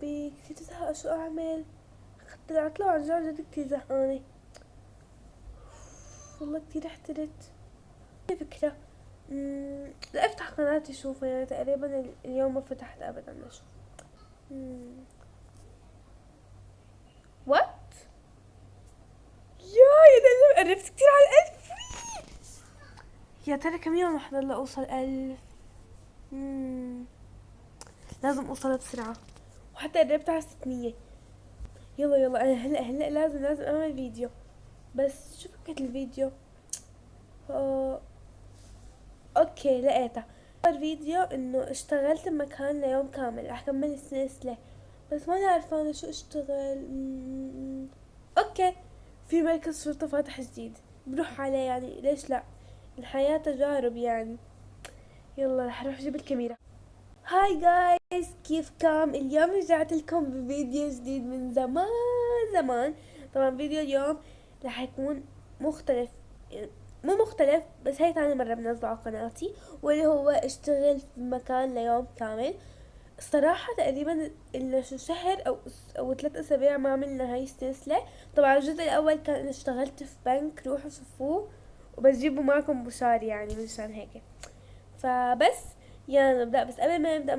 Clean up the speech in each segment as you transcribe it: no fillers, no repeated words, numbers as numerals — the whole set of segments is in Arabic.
كتير زهقة، شو اعمل؟ اخدت العطلة وعن جد كتير زهقانة. والله كتير احترت. في فكرة. لا افتح قناتي شوفها، يعني تقريبا اليوم ما فتحت ابدا اشوف. وات. يا ده قربت كتير على الألف. يا ترى كم يوم رح ضل اوصل 1000؟ لازم اوصل بسرعة، وحتى قربت على 600. يلا يلا، انا هلا لازم اعمل فيديو. بس شو فكرة الفيديو؟ آه اوكي لقيتها. صار فيديو انه اشتغلت بمكان ليوم كامل، رح كمل السلسلة. بس ما عارفة انا شو اشتغل. اوكي، في مركز شرطة فاتح جديد، بروح عليه يعني، ليش لا؟ الحياة تجارب يعني. يلا رح اروح اجيب الكاميرا. هاي جايز، كيفكم؟ اليوم رجعت لكم بفيديو جديد من زمان زمان. طبعا فيديو اليوم رح يكون مختلف، يعني مو مختلف، بس هي ثاني مرة بنزله على قناتي، واللي هو اشتغل في مكان ليوم كامل. الصراحة تقريبا إلا شو شهر أو 3 أسابيع ما عملنا هاي السلسلة. طبعا الجزء الأول كان إني اشتغلت في بنك، روحوا شوفوه، وبجيبه معكم بشار يعني مشان هيك. فبس يلا نبدأ. بس قبل ما نبدأ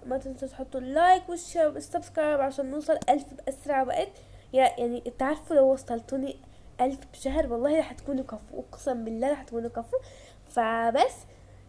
ما تنسوا تحطوا اللايك والشير والسبسكرايب عشان نوصل 1000 بأسرع وقت. يعني تعرفوا لو وصلتوني 1000 بشهر والله رح تكونوا كفو، أقسم بالله رح تكونوا كفو. فبس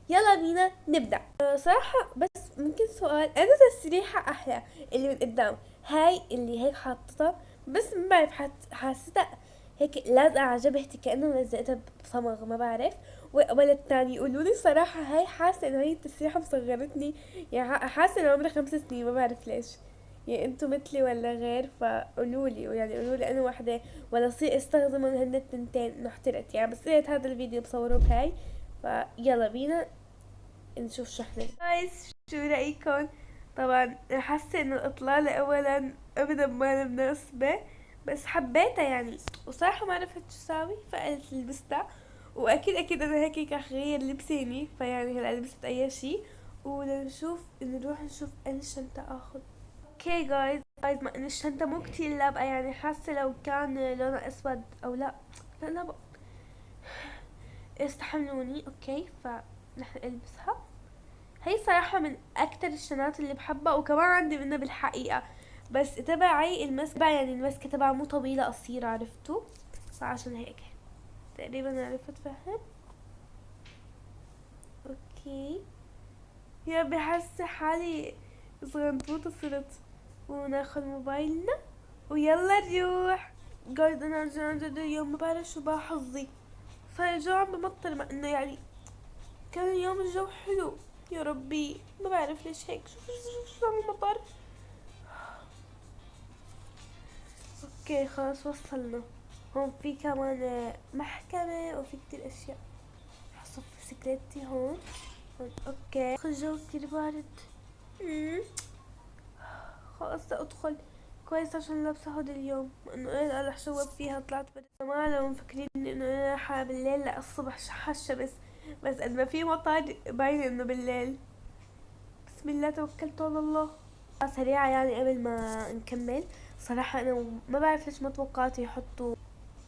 يلا بينا نبدأ. صراحة بس ممكن سؤال، أنا تسريحة أحلى اللي من قدام، هاي اللي هيك حاطتها، بس ما بعرف حاستها هيك لازقة على جبهتي كأنه لزقتها بصمغ، ما بعرف. ولا التاني يقولوا لي صراحة، هاي حاسة انه هاي التسريحة مصغرتني، يعني حاسة انه عمري 5 سنين، ما بعرف ليش. يعني انتو مثلي ولا غير؟ فقولوا لي، يعني قولوا لي انا وحدة ولا صير استخدموا هن التنتين انه احترت يعني. بس لقيت هذا الفيديو بصوره بهاي، فيلا بينا نشوف شو احنا. جايز شو رأيكم؟ طبعا حاسة انه الاطلالة اولا ابدا ما مناسبة، بس حبيتها يعني. وصراحة ما عرفت شو ساوي، فقلت لبستها. واكيد اكيد انا هيك رح غير لبسيني، فيعني هلا لبست اي شي. ولنشوف، نروح نشوف اي شنطة اخذ. اوكي جايز ما ان الشنطة مو كتير لابقة، يعني حاسة لو كان لونها اسود او لا. لا لا بقى. استحملوني. اوكي فنحن البسها. هي صراحة من أكتر الشنات اللي بحبها، وكمان عندي منها بالحقيقة. بس تبعي المسكة تبعي، يعني المسكة تبعها مو طويلة، قصيرة، عرفتوا؟ فعشان هيك تقريبا عرفت فهم. اوكي. يا بحس حالي صغنطوطة صرت. وناخد موبايلنا ويلا نروح. جايز انا عن جد اليوم ما بعرف شو بقى حظي. صار الجو عم بمطر، مع انه يعني كان اليوم الجو حلو. يا ربي ما بعرف ليش هيك. شو عم المطر. اوكي خلاص وصلنا. هون في كمان محكمة وفي كتير اشياء. حصف سكرتي هون اوكي. الجو كتير بارد. مم. خلاص بدي ادخل. كويس عشان لابسة هود اليوم، انه ايه رح شوب فيها طلعت برد. ما لو مفكرين انه انا رايحة بالليل، لا الصبح حشة بس قد ما في مطر باين انه بالليل. بسم الله توكلت على الله. سريعة يعني قبل ما نكمل. صراحة انا ما بعرف ليش ما توقعت يحطوا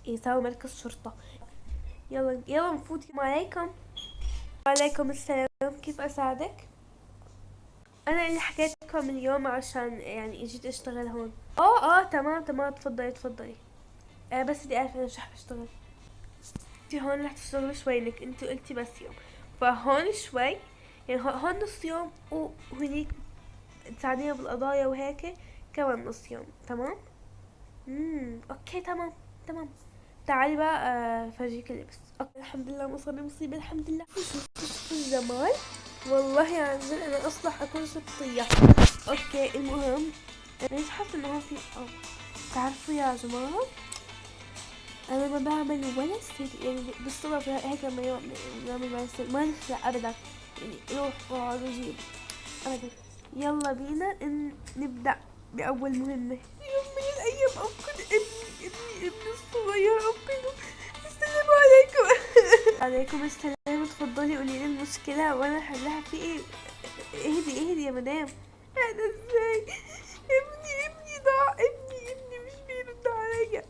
يساوي مركز شرطة. يلا يلا نفوت. السلام عليكم. وعليكم السلام، كيف اساعدك؟ انا اللي حكيت لكم اليوم عشان يعني اجيت اشتغل هون. تمام تمام، تفضلي تفضلي. بس بدي اعرف انا شو رح اشتغل. انتي هون رح تشتغلي شوي لك، انتي قلتي بس يوم، فهون شوي. يعني هون نص يوم، وهنيك تساعدينا بالقضايا وهيك كمان نص يوم. تمام. اوكي تمام تمام. تعالي بقى فرجيك اللبس. اوكي الحمد لله ما صار لي مصيبة، الحمد لله. شوف الجمال، والله عن جد انا اصلح اكون شخصية. اوكي المهم، انا مش حاسة انه هون في تعرفوا يا جماعة، انا ما بعمل ولا شيء يعني بالصدف هيك لما نعمل مع ما نخلع ابدا. يعني روح واقعد وجيب ابدا. يلا بينا نبدأ بأول مهمة. يوم من الأيام أفقد ابني الصغير أفقده. السلام عليكم. عليكم السلام، تفضلي قولي لي المشكلة وأنا هحلها. في ايه؟ اهدي اهدي يا مدام. هذا ازاي؟ ابني ضاع، ابني مش بيرد عليا.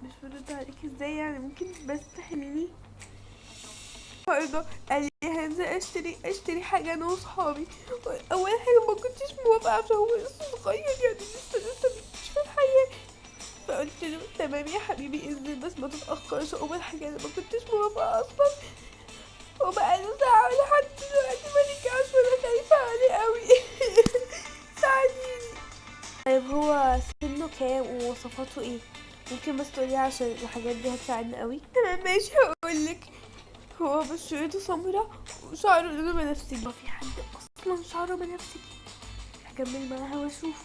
مش برد عليك ازاي يعني؟ ممكن بس تفهميني؟ برضه قال لي هنزل اشتري حاجه انا وصحابي. اول حاجه ما كنتش موافقه عشان هو لسه صغير، يعني لسه مش في الحياه. فقلت له تمام يا حبيبي انزل بس ما تتاخرش. اول حاجه انا ما كنتش موافقه اصلا، وبقى له ساعه لحد دلوقتي ما رجعش وانا خايفه عليه قوي. ساعديني. طيب هو سنه كام ومواصفاته ايه؟ ممكن بس تقولي عشان الحاجات دي هتساعدنا قوي. تمام ماشي هقولك. هو بشرته سمرا وشعره لونه بنفسجي. هو في حد اصلا شعره بنفسجي؟ هكمل معاها واشوف.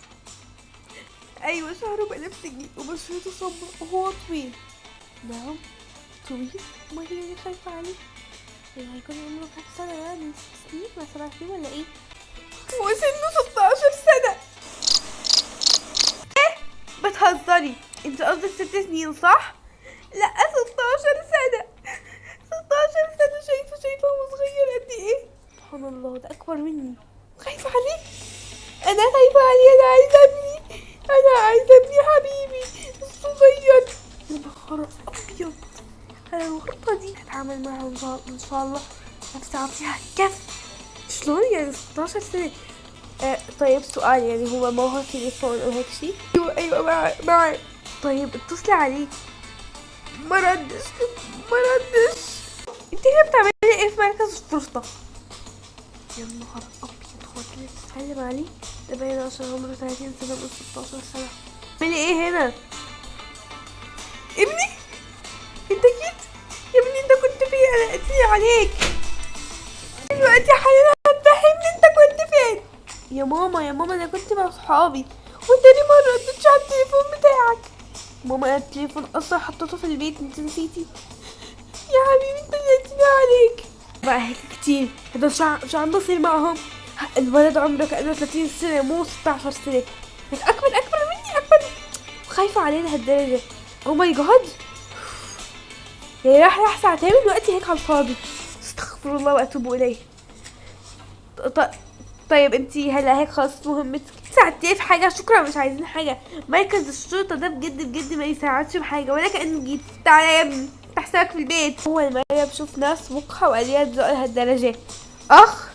ايوه شعره بنفسجي وبشرته سمرا وهو طويل. نعم طويل؟ امال هي اللي خايفة عليه؟ يعني هيكون عمره كام سنة؟ يعني 6 سنين ولا 7 سنين ولا ايه؟ وسنه 16 سنة. بتهزري؟ انت قصدك 6 سنين صح؟ لا 16 سنة. 16 سنة. شايفة هو صغير قد ايه؟ سبحان الله ده اكبر مني. خايفة عليه؟ انا خايفة عليه. انا عايزة ابني. انا عايزة ابني حبيبي الصغير. يا نهار ابيض. انا الغلطة دي هتعامل معاها ان شاء الله. نفسي اعطيها كف. شلون يعني 16 سنة؟ طيب سؤال، يعني هو معه تليفون او هيك شي؟ ايوه معي. طيب اتصلي عليه. ما ردش. انت هنا بتعملي ايه في مركز الشرطة؟ يا نهار ابيض. هو كده بتتكلم عليه؟ ده باين عشان عمره 30 سنة من 16 سنة. بتعملي ايه هنا؟ ابني؟ انت جيت؟ يا ابني انت كنت فين؟ انا قلتلي عليك دلوقتي حاليا. هتفهمني انت كنت فين؟ يا ماما انا كنت مع صحابي. وانت ليه ما ردتش على التليفون بتاعك؟ ماما انا التليفون اصلا حطيته في البيت، انت نسيتي؟ يا حبيبي انت نسيتني عليك بقى. هيك كتير. هدول شو عم بصير معهم؟ الولد عمره كأنه 30 سنة مو 16 سنة. هيك اكبر مني اكبر. خايفة عليه لهالدرجة. او ماي جاد. يعني راح ساعتين من وقتي هيك على الفاضي. استغفر الله واتوب اليه. ط- طيب انتي هلا هيك خلصت مهمتك؟ ساعدتيه في حاجة؟ شكرا مش عايزين حاجة. مركز الشرطة ده بجد ما يساعدش بحاجة ولا كأنه جيت. تعالى يا ابني افتح حسابك في البيت. أول مرة بشوف ناس وقحة وقليات ذوق لهالدرجة. أخ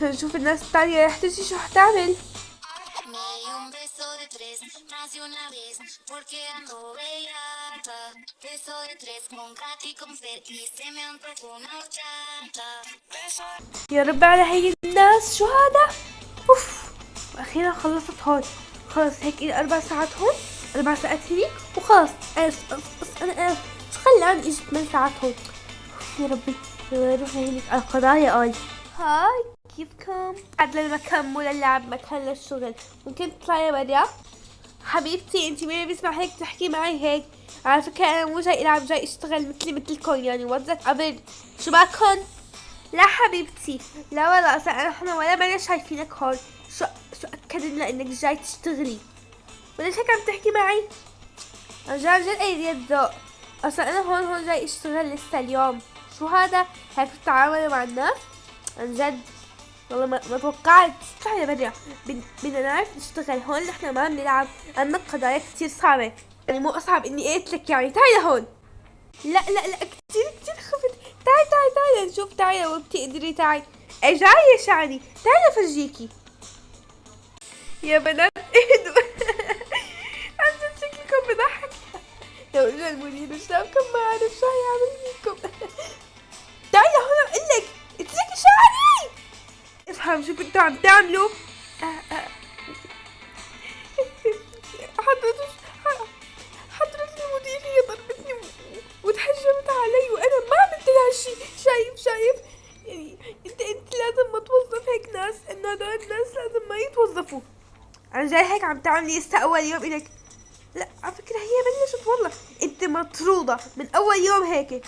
نشوف الناس التانية رح تجي شو حتعمل. يا رب على هي الناس. شو هذا؟ اوف. واخيرا خلصت هون. خلص هيك الي 4 ساعات هون، 4 ساعات هنيك وخلص. انا شو خلاني اجي 8 ساعات هون؟ يا ربي. روح هيك على القضايا قال. هاي كيفكم؟ بعد لما كمل اللعب مكان للشغل ممكن تطلعي برا؟ حبيبتي انتي مين بيسمع هيك تحكي معي هيك؟ على فكرة انا مو جاي العب، جاي اشتغل مثلكم، يعني وظف قبل. شو باكن؟ لا حبيبتي لا والله اصلا احنا ولا بنا شايفينك هون. شو اكد لنا انك جاي تشتغلي؟ وليش هيك عم تحكي معي؟ عن جد قليلية ذوق. اصلا انا هون جاي اشتغل لسه اليوم. شو هذا؟ هيك بتتعاملوا مع الناس؟ عن جد والله ما توقعت. تعالي برا. بدنا نعرف نشتغل هون. نحنا ما بنلعب. عندنا قضايا كتير صعبة، يعني مو اصعب اني قلتلك يعني. تعالي هون. لا كتير خفت. تعالي نشوف. تعالي لو بتقدري. تعالي. جاية شعري. تعالي افرجيكي. يا بنات اهدوا. عن جد شكلكم بضحك. لو اجا المدير شافكم ما عرف شو هيعمل فيكم. تعالي هون بقلك اتركي شعري. افهم شو كنتوا عم تعملوا. حضرة المدير هي ضربتني وتحجمت علي وانا ما عملت لها شيء. شايف يعني انت لازم ما توظف هيك ناس، انه هدول الناس لازم ما يتوظفوا. انا جاي هيك عم تعملي لسه اول يوم الك. لا على فكرة هي بلشت والله. انت مطرودة من اول يوم هيك.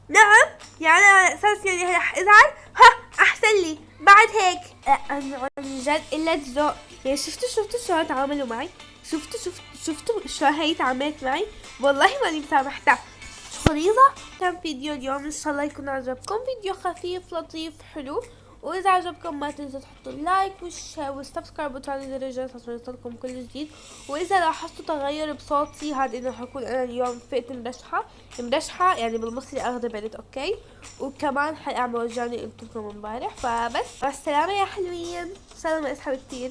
نعم يعني على اساس يعني رح ازعل؟ احسن لي بعد هيك. انا عن جد قلة ذوق. يعني شفتوا شو تعاملوا معي؟ شفتوا شو هي تعاملت معي؟ والله ماني مسامحتها. شو غليظة. كان فيديو اليوم ان شاء الله يكون عجبكم. فيديو خفيف لطيف حلو واذا عجبكم ما تنسوا تحطوا لايك والسبسكرايب وتفعلوا زر الجرس عشان يوصلكم كل جديد. واذا لاحظتوا تغير بصوتي هذا انه حكون انا اليوم فقت مدشحة يعني بالمصري اخذ برد. اوكي، وكمان حيعمل وجعني قلت لكم امبارح. فبس مع السلامة يا حلوين، سلامة اسحب كتير.